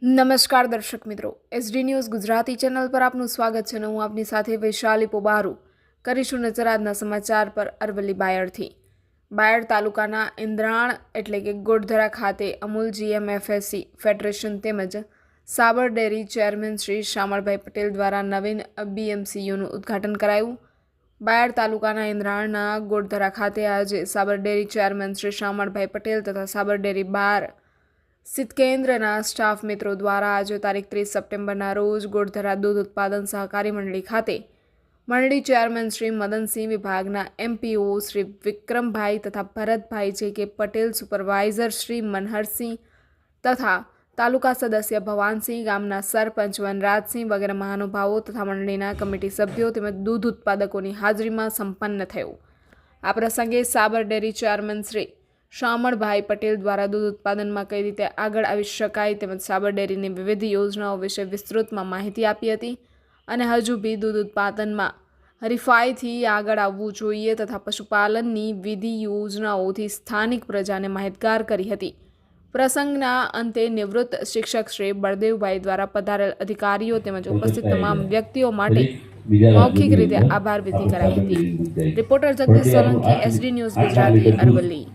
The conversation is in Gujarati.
નમસ્કાર દર્શક મિત્રો, એસડી ન્યૂઝ ગુજરાતી ચેનલ પર આપનું સ્વાગત છે. હું આપની સાથે વૈશાલી પોબારું કરીશું નજર આજના સમાચાર પર. અરવલ્લી બાયડથી બાયડ તાલુકાના ઇન્દ્રાણ એટલે કે ગોડધરા ખાતે અમૂલ GMFSC ફેડરેશન તેમજ સાબર ડેરી ચેરમેન શ્રી શામળભાઈ પટેલ દ્વારા નવીન BMCUનું ઉદ્ઘાટન કરાયું. બાયડ તાલુકાના ઇન્દ્રાણના ગોડધરા ખાતે આજે સાબર ડેરી ચેરમેન શ્રી શામળભાઈ પટેલ તથા સાબર ડેરી બાર સિદ્ધકેન્દ્રના સ્ટાફ મિત્રો દ્વારા આજે તારીખ 30 સપ્ટેમ્બરના રોજ ગોડધરા દૂધ ઉત્પાદન સહકારી મંડળી ખાતે મંડળી ચેરમેન શ્રી મદનસિંહ, વિભાગના MPO શ્રી વિક્રમભાઈ તથા ભરતભાઈ JK પટેલ, સુપરવાઇઝર શ્રી મનહરસિંહ તથા તાલુકા સદસ્ય ભવાનસિંહ, ગામના સરપંચ વનરાજસિંહ વગેરે મહાનુભાવો તથા મંડળીના કમિટી સભ્યો તેમજ દૂધ ઉત્પાદકોની હાજરીમાં સંપન્ન થયું. આ પ્રસંગે સાબર ડેરી ચેરમેન શ્રી શામળભાઈ પટેલ દ્વારા દૂધ ઉત્પાદનમાં કઈ રીતે આગળ આવી શકાય તેમજ સાબર ડેરીની વિવિધ યોજનાઓ વિશે વિસ્તૃતમાં માહિતી આપી હતી અને હજુ બી દૂધ ઉત્પાદનમાં હરીફાઈથી આગળ આવવું જોઈએ તથા પશુપાલનની વિવિધ યોજનાઓથી સ્થાનિક પ્રજાને માહિતગાર કરી હતી. પ્રસંગના અંતે નિવૃત્ત શિક્ષક શ્રી બળદેવભાઈ દ્વારા પધારેલ અધિકારીઓ તેમજ ઉપસ્થિત તમામ વ્યક્તિઓ માટે મૌખિક રીતે આભાર વિધિ કરાઈ હતી. Reporter Jagdish Solanki, SD news Gujarati, Aravalli.